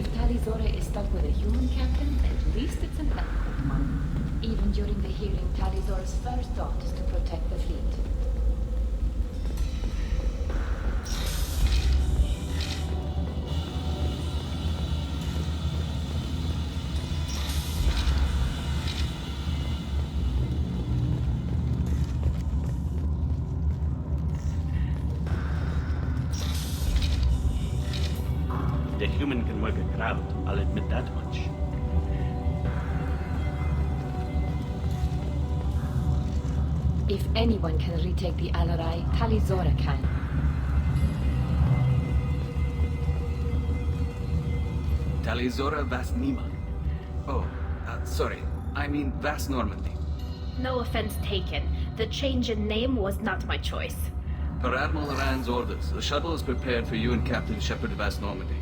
If Talizora is stuck with a human captain, at least it's an ethical one. Even during the hearing, Talizora's first thought is to protect the fleet. The human can work a КОРАБЛЬ, I'll admit that much. If anyone can retake the АЛАРЕЙ, Talizora can. Talizora Vast Nima. Oh, sorry. I mean Vast Normandy. No offense taken. The change in name was not my choice. Per Admiral Rand's orders, the shuttle is prepared for you and Captain Shepard Vast Normandy.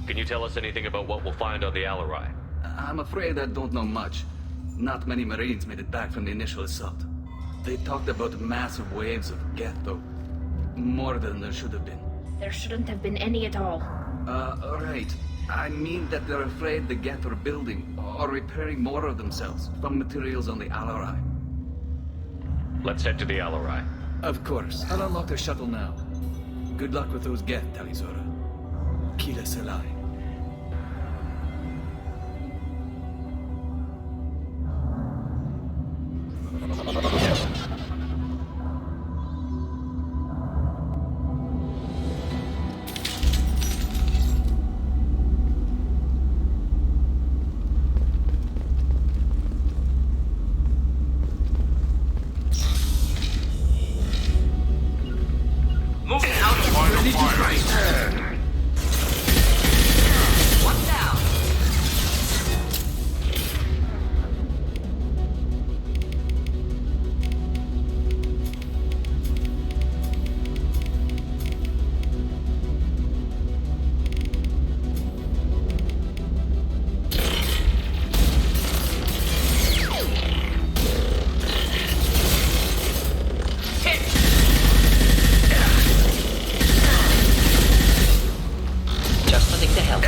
Can you tell us anything about what we'll find on the АЛАРЕЙ? I'm afraid I don't know much. Not many Marines made it back from the initial assault. They talked about massive waves of ГЕТОВ. More than there should have been. There shouldn't have been any at all. Right. I mean that they're afraid the GETOV are building or repairing more of themselves from materials on the АЛАРЕЙ. Let's head to the АЛАРЕЙ. Of course. I'll unlock the shuttle now. Good luck with those GET, Talizora. Kila Selai. Moving out of line of fire. One down. Just nothing to help.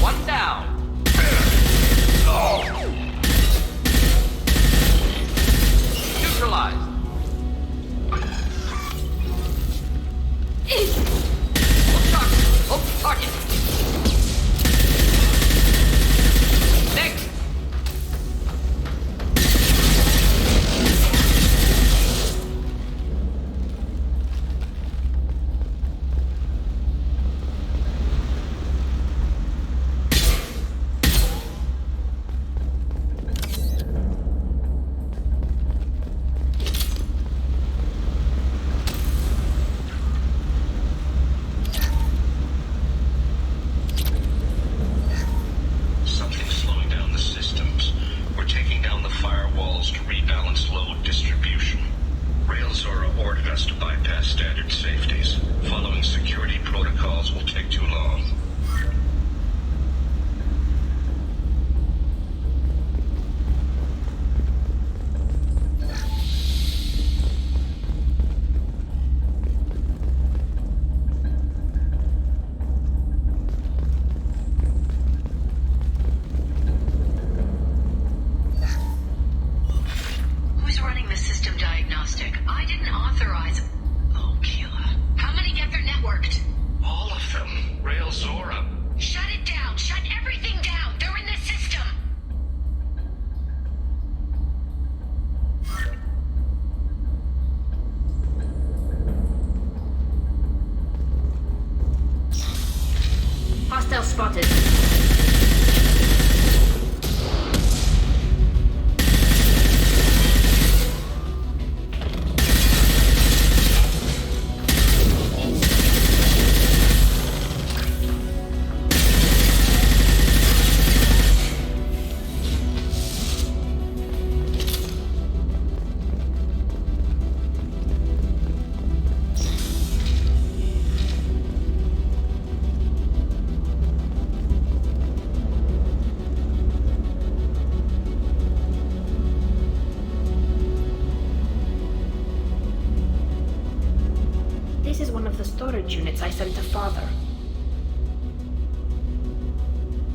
One down. Neutralized. Hold target. Next. Something's slowing down the systems. We're taking down the firewalls to rebalance load distribution. Railzora ordered us to bypass standard safeties. Following security protocols will take too long. Who's running the system diagnostic? I didn't authorize. Oh, Keela. How many get their networked? All of them. Railzora. Shut it down. Shut everything down. They're in the system. Hostile spotted. the storage units I sent to Father.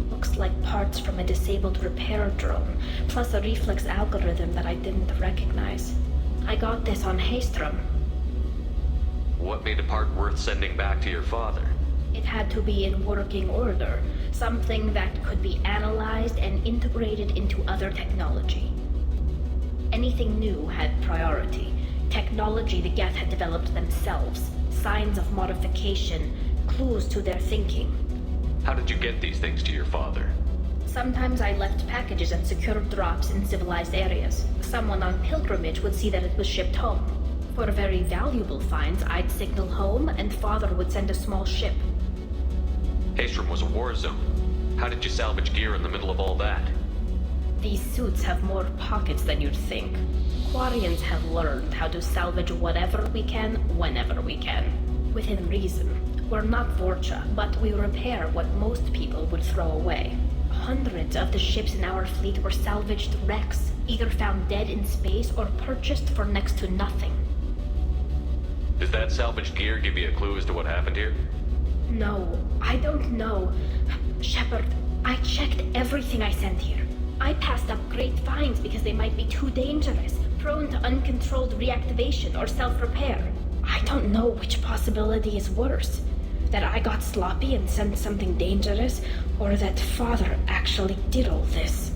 Looks like parts from a disabled repair drone, plus a reflex algorithm that I didn't recognize. I got this on Haystrom. What made a part worth sending back to your father? It had to be in working order, something that could be analyzed and integrated into other technology. Anything new had priority. Technology the Geth had developed themselves, signs of modification, clues to their thinking. How did you get these things to your father? Sometimes I left packages and secured drops in civilized areas. Someone on pilgrimage would see that it was shipped home. For very valuable finds, I'd signal home and Father would send a small ship. Haystrom was a war zone. How did you salvage gear in the middle of all that? These suits have more pockets than you'd think. Quarians have learned how to salvage whatever we can, whenever we can. Within reason. We're not Vorcha, but we repair what most people would throw away. Hundreds of the ships in our fleet were salvaged wrecks, either found dead in space or purchased for next to nothing. Does that salvaged gear give you a clue as to what happened here? No, I don't know. Shepard, I checked everything I sent here. I passed up great finds because they might be too dangerous, prone to uncontrolled reactivation or self-repair. I don't know which possibility is worse. That I got sloppy and sent something dangerous, or that Father actually did all this.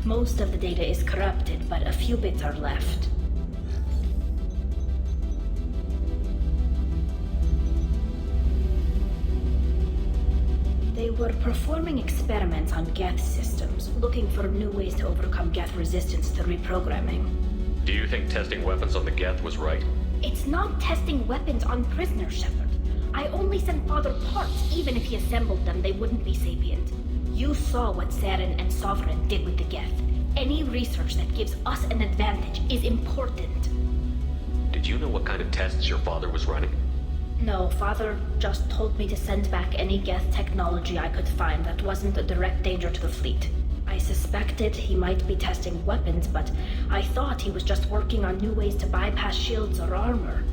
Most of the data is corrupted, but a few bits are left. They were performing experiments on Geth systems, looking for new ways to overcome Geth resistance to reprogramming. Do you think testing weapons on the Geth was right? It's not testing weapons on prisoners, Shepard. I only sent Father parts. Even if he assembled them, they wouldn't be sapient. You saw what Saren and Sovereign did with the Geth. Any research that gives us an advantage is important. Did you know what kind of tests your father was running? No, Father just told me to send back any Geth technology I could find that wasn't a direct danger to the fleet. I suspected he might be testing weapons, but I thought he was just working on new ways to bypass shields or armor.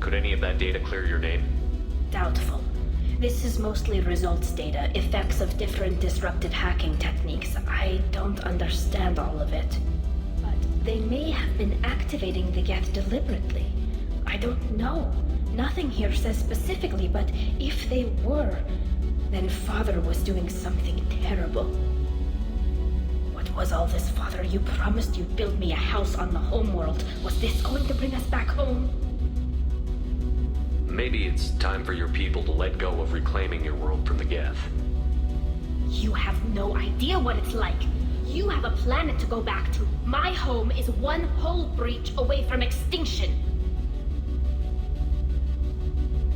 Could any of that data clear your name? Doubtful. This is mostly results data, effects of different disruptive hacking techniques. I don't understand all of it. But they may have been activating the Geth deliberately. I don't know. Nothing here says specifically, but if they were, then Father was doing something terrible. What was all this, Father? You promised you'd build me a house on the homeworld. Was this going to bring us back home? Maybe it's time for your people to let go of reclaiming your world from the Geth. You have no idea what it's like. You have a planet to go back to. My home is one hull breach away from extinction.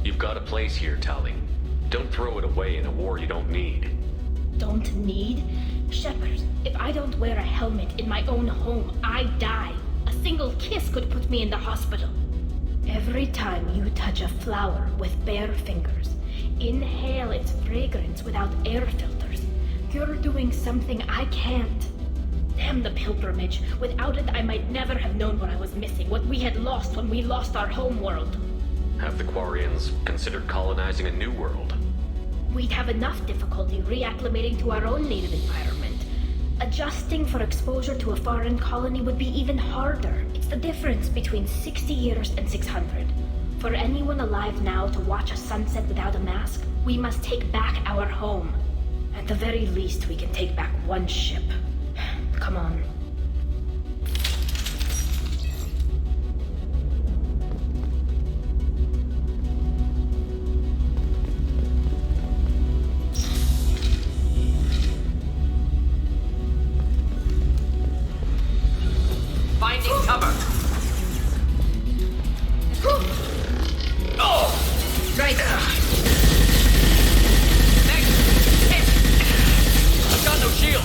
You've got a place here, Tali. Don't throw it away in a war you don't need. Don't need? Shepard, if I don't wear a helmet in my own home, I die. A single kiss could put me in the hospital. Every time you touch a flower with bare fingers, inhale its fragrance without air filters, you're doing something I can't. Damn the pilgrimage. Without it, I might never have known what I was missing, what we had lost when we lost our home world. Have the Quarians considered colonizing a new world? We'd have enough difficulty reacclimating to our own native environment. Adjusting for exposure to a foreign colony would be even harder. It's the difference between 60 years and 600. For anyone alive now to watch a sunset without a mask, we must take back our home. At the very least, we can take back one ship. Come on. Finding cover. Oh! Right. Next. Hit. I've got no shield.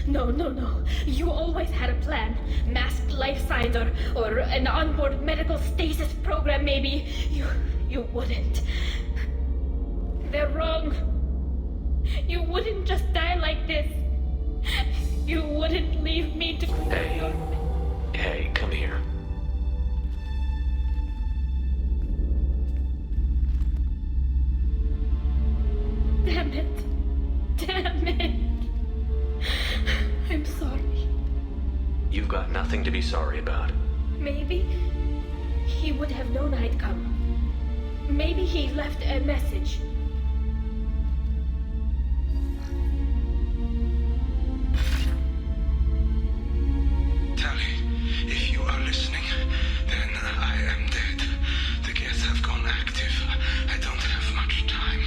No. You always had a plan. Masked life signs or an onboard medical stasis program, maybe. You wouldn't. They're wrong. You wouldn't just die like this. You wouldn't leave me to... Hey, come here. Damn it. I'm sorry. You've got nothing to be sorry about. Maybe he would have known I'd come. Maybe he left a message. Tali, if you are listening, then I am dead. The gets have gone active. I don't have much time.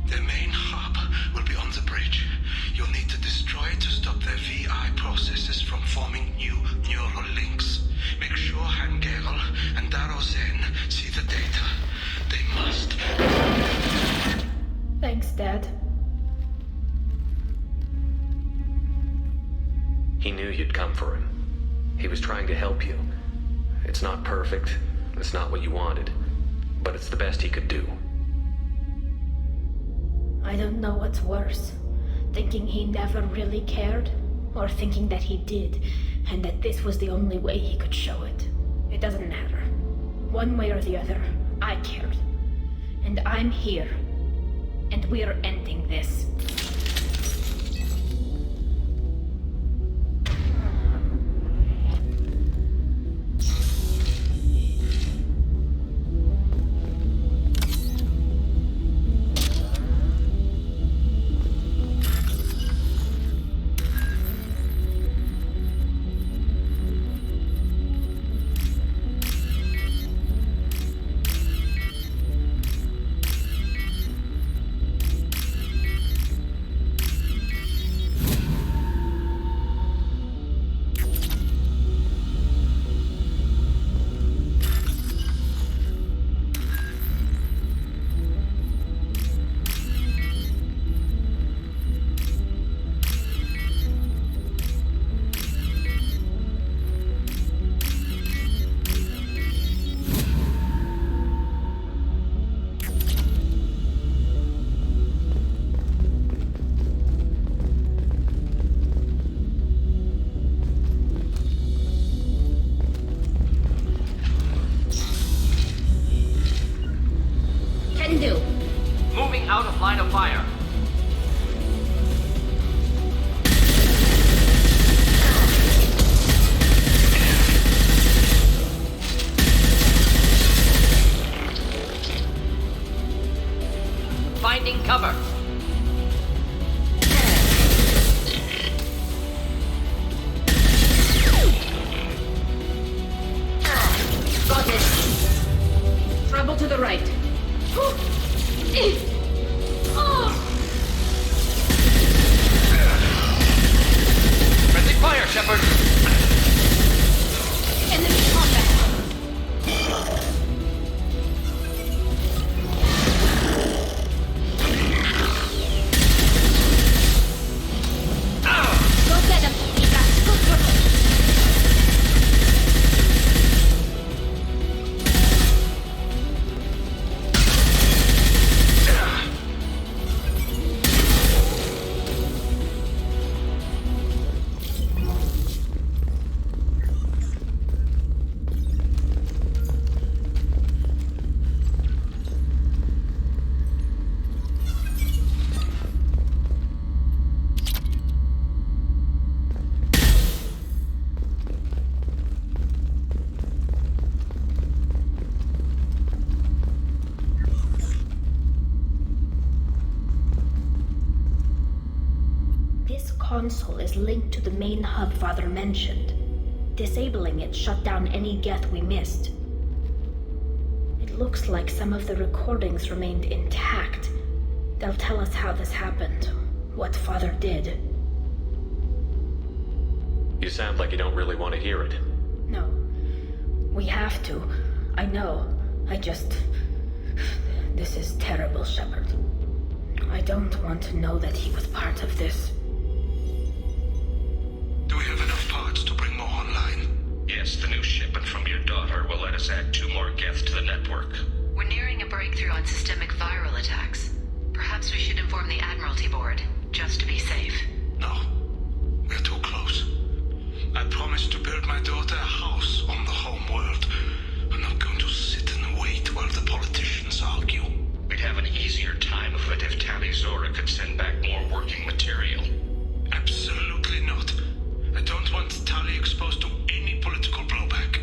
The main hub will be on the bridge. You'll need to destroy it to stop the VI processes from forming new neural links. Make sure Hangerel and Darozen see the data. They must. Thanks, Dad. He knew you'd come for him. He was trying to help you. It's not perfect. It's not what you wanted. But it's the best he could do. I don't know what's worse. Thinking he never really cared, or thinking that he did, and that this was the only way he could show it. It doesn't matter. One way or the other, I cared. And I'm here. And we're ending this. Moving out of line of fire. Finding cover. Got it. Trouble to the right. Friendly fire, Shepard. Enemy combat. Go get him, Ika. Console is linked to the main hub Father mentioned. Disabling it shut down any geth we missed. It looks like some of the recordings remained intact. They'll tell us how this happened, what Father did. You sound like you don't really want to hear it. No. We have to. I know. This is terrible, Shepard. I don't want to know that he was part of this. Yes, the new shipment from your daughter will let us add 2 more geth to the network. We're nearing a breakthrough on systemic viral attacks. Perhaps we should inform the Admiralty Board, just to be safe. No, we're too close. I promised to build my daughter a house on the home world. I'm not going to sit and wait while the politicians argue. We'd have an easier time of it if Tali Zora could send back more working material. Absolutely not. I don't want Tali exposed to any political blowback.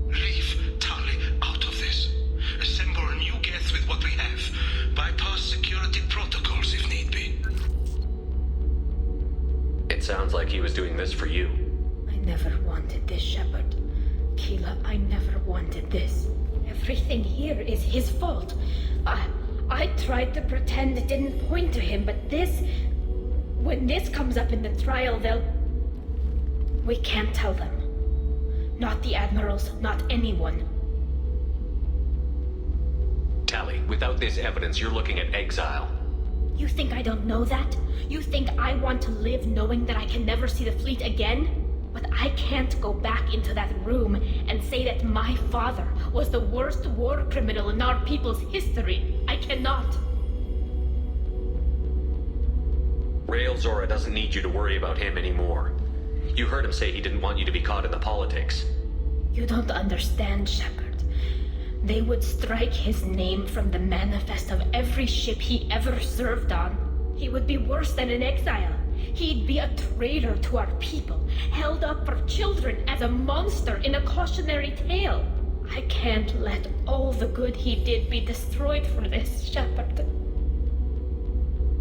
Leave Tali out of this. Assemble a new geth with what we have. Bypass security protocols if need be. It sounds like he was doing this for you. I never wanted this, Shepard. Keela, I never wanted this. Everything here is his fault. I tried to pretend it didn't point to him, but this... When this comes up in the trial, they'll... We can't tell them. Not the admirals, not anyone. Tali, without this evidence, you're looking at exile. You think I don't know that? You think I want to live knowing that I can never see the fleet again? But I can't go back into that room and say that my father was the worst war criminal in our people's history. I cannot. Rael Zora doesn't need you to worry about him anymore. You heard him say he didn't want you to be caught in the politics. You don't understand, Shepard. They would strike his name from the manifest of every ship he ever served on. He would be worse than an exile. He'd be a traitor to our people, held up for children as a monster in a cautionary tale. I can't let all the good he did be destroyed for this, Shepard.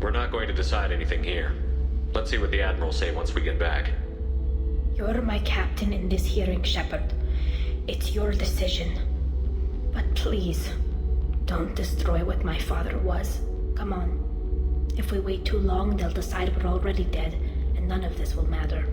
We're not going to decide anything here. Let's see what the Admirals say once we get back. You're my captain in this hearing, Shepard. It's your decision. But please, don't destroy what my father was. Come on. If we wait too long, they'll decide we're already dead, and none of this will matter.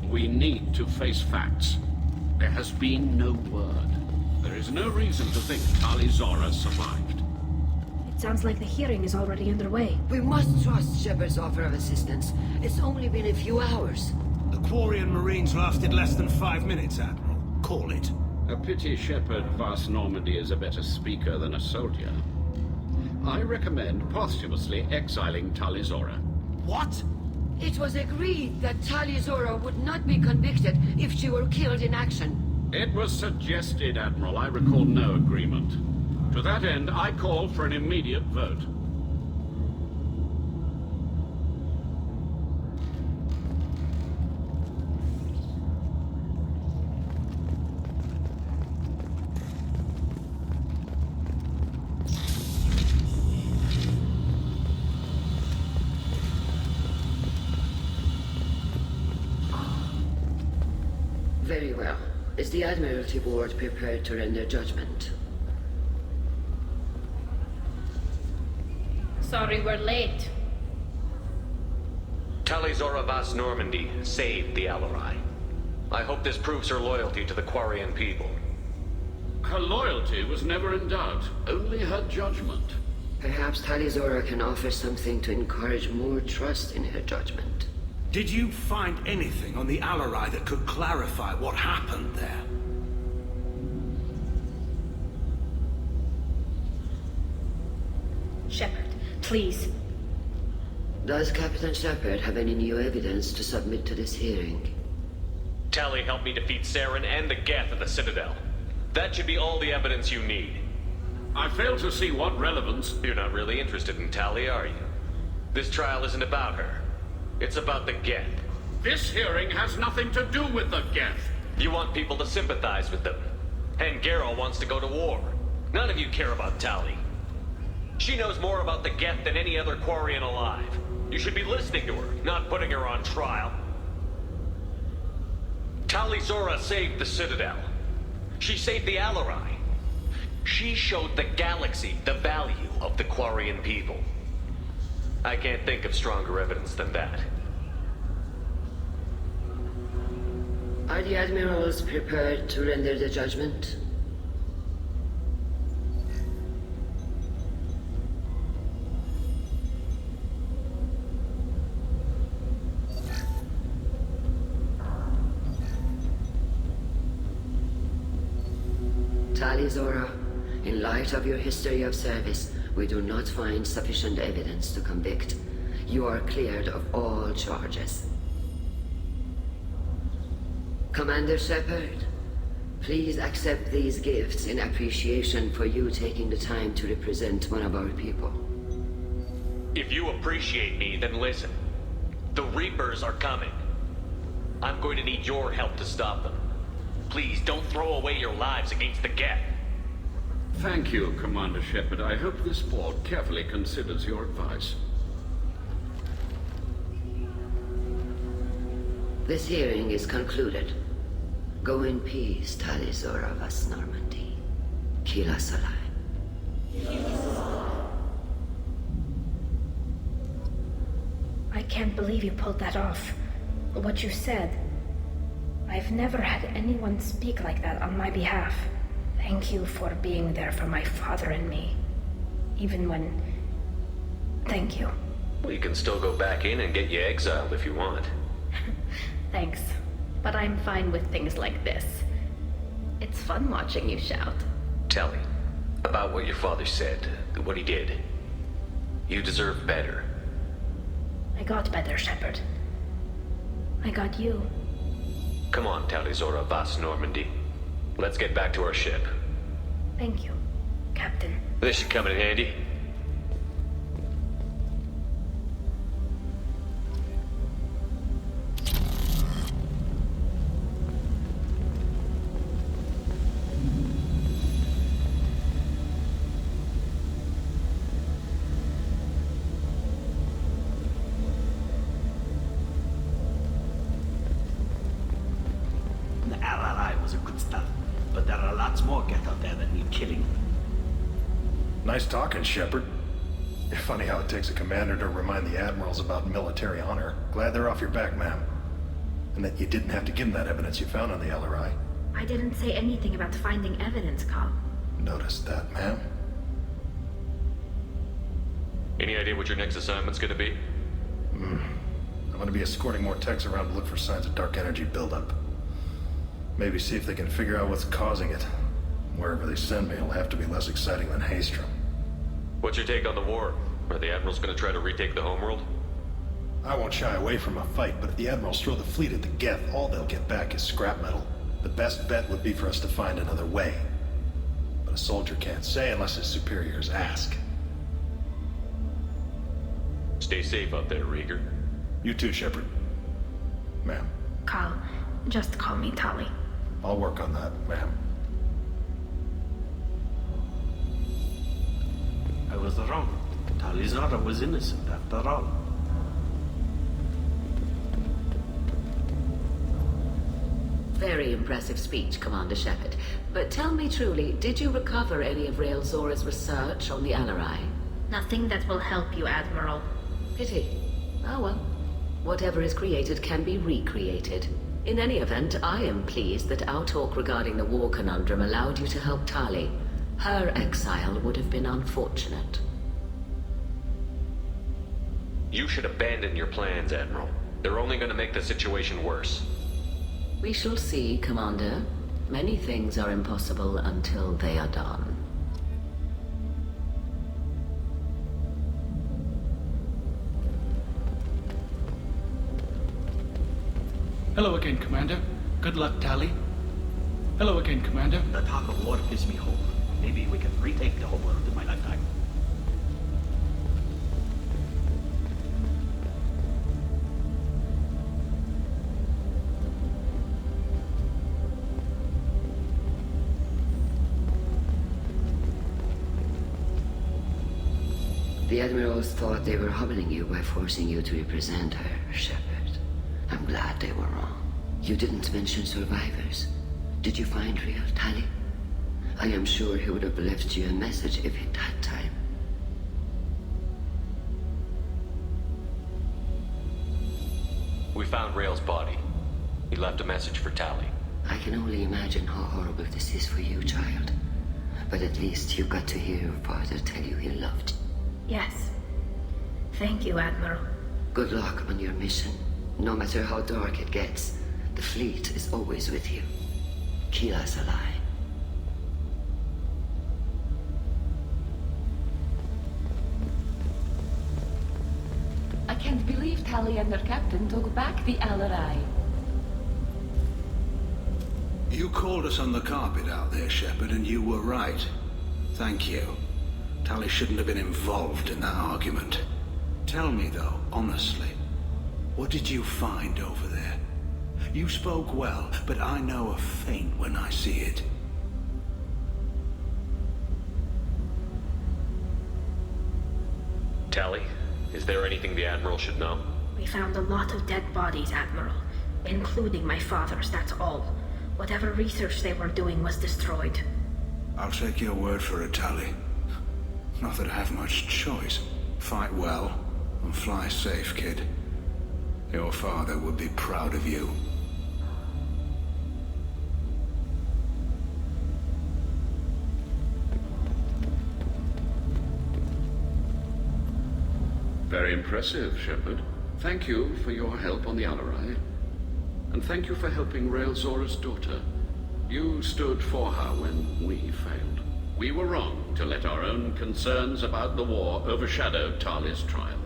We need to face facts. There has been no word. There is no reason to think Tali Zora survived. It sounds like the hearing is already underway. We must trust Shepard's offer of assistance. It's only been a few hours. The Quarian Marines lasted less than 5 minutes, Admiral. Call it. A pity Shepard Vast Normandy is a better speaker than a soldier. I recommend posthumously exiling Tali Zora. What? It was agreed that Tali Zora would not be convicted if she were killed in action. It was suggested, Admiral. I recall no agreement. To that end, I call for an immediate vote. Very well. Is the Admiralty Board prepared to render judgment? Sorry we're late. Tali Zora Vast Normandy saved the ALAREY. I hope this proves her loyalty to the Quarian people. Her loyalty was never in doubt, only her judgment. Perhaps Tali Zora can offer something to encourage more trust in her judgment. Did you find anything on the ALAREY that could clarify what happened there? Shepard, please. Does Captain Shepard have any new evidence to submit to this hearing? Tali helped me defeat Saren and the Geth at the Citadel. That should be all the evidence you need. I fail to see what relevance... You're not really interested in Tali, are you? This trial isn't about her. It's about the Geth. This hearing has nothing to do with the Geth. You want people to sympathize with them. And Garrow wants to go to war. None of you care about Tali. She knows more about the Geth than any other Quarian alive. You should be listening to her, not putting her on trial. Tali Zora saved the Citadel. She saved the ALAREY. She showed the galaxy the value of the Quarian people. I can't think of stronger evidence than that. Are the admirals prepared to render the judgment? Tali Zora, in light of your history of service, we do not find sufficient evidence to convict. You are cleared of all charges. Commander Shepard, please accept these gifts in appreciation for you taking the time to represent one of our people. If you appreciate me, then listen. The Reapers are coming. I'm going to need your help to stop them. Please don't throw away your lives against the Geth. Thank you, Commander Shepard. I hope this board carefully considers your advice. This hearing is concluded. Go in peace, Tali Zora vas Normandy. Kila Salai. I can't believe you pulled that off. What you said. I've never had anyone speak like that on my behalf. Thank you for being there for my father and me. Even when... Thank you. We can still go back in and get you exiled if you want. Thanks. But I'm fine with things like this. It's fun watching you shout. Tali, about what your father said, what he did. You deserve better. I got better, Shepard. I got you. Come on, Tali Zora vas Normandy. Let's get back to our ship. Thank you, Captain. This should come in handy. The ally was a good stuff, but there are lots more Geth out there that need killing. Nice talking, Shepard. Funny how it takes a commander to remind the admirals about military honor. Glad they're off your back, ma'am. And that you didn't have to give them that evidence you found on the ally. I didn't say anything about finding evidence, Carl. Noticed that, ma'am. Any idea what your next assignment's gonna be? I'm gonna be escorting more techs around to look for signs of dark energy buildup. Maybe see if they can figure out what's causing it. Wherever they send me, it'll have to be less exciting than Haystrom. What's your take on the war? Are the admirals gonna try to retake the homeworld? I won't shy away from a fight, but if the admirals throw the fleet at the Geth, all they'll get back is scrap metal. The best bet would be for us to find another way. But a soldier can't say unless his superiors ask. Stay safe out there, Rieger. You too, Shepard. Ma'am. Carl, just call me Tali. I'll work on that, ma'am. I was wrong. Tali Zora was innocent after all. Very impressive speech, Commander Shepard. But tell me truly, did you recover any of Rael Zora's research on the ally? Nothing that will help you, Admiral. Pity. Oh well. Whatever is created can be recreated. In any event, I am pleased that our talk regarding the war conundrum allowed you to help Tali. Her exile would have been unfortunate. You should abandon your plans, Admiral. They're only gonna make the situation worse. We shall see, Commander. Many things are impossible until they are done. Hello again, Commander. Good luck, Tali. Hello again, Commander. The talk of war gives me hope. Maybe we can retake the whole world in my lifetime. The admirals thought they were humbling you by forcing you to represent her, Shepard. I'm glad they were wrong. You didn't mention survivors. Did you find real Tali? I am sure he would have left you a message if he'd had time. We found Rail's body. He left a message for Tali. I can only imagine how horrible this is for you, child. But at least you got to hear your father tell you he loved you. Yes. Thank you, Admiral. Good luck on your mission. No matter how dark it gets, the fleet is always with you. Kila's alive. I can't believe Tali and their captain took back the АЛАРЕЙ. You called us on the carpet out there, Shepard, and you were right. Thank you. Tali shouldn't have been involved in that argument. Tell me, though, honestly, what did you find over there? You spoke well, but I know a feint when I see it. Tali, is there anything the Admiral should know? We found a lot of dead bodies, Admiral. Including my father's, that's all. Whatever research they were doing was destroyed. I'll take your word for it, Tali. Not that I have much choice. Fight well and fly safe, kid. Your father would be proud of you. Very impressive, Shepard. Thank you for your help on the АЛАРЕЙ. And thank you for helping Railzora's daughter. You stood for her when we failed. We were wrong to let our own concerns about the war overshadow Tali's trial.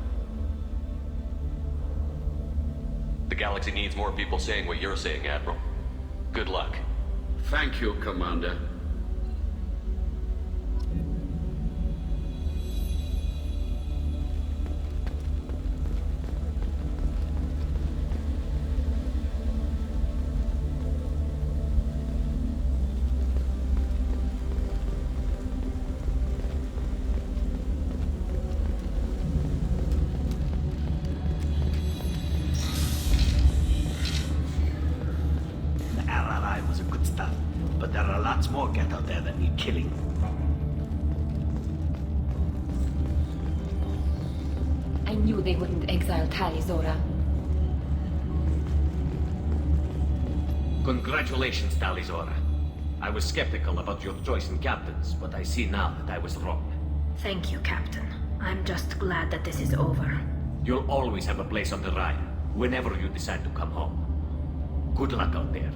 The galaxy needs more people saying what you're saying, Admiral. Good luck. Thank you, Commander. More get out there that need killing. I knew they wouldn't exile Tali, Zora. Congratulations, Tali Zora. I was skeptical about your choice in captains, but I see now that I was wrong. Thank you, Captain. I'm just glad that this is over. You'll always have a place on the ride, whenever you decide to come home. Good luck out there.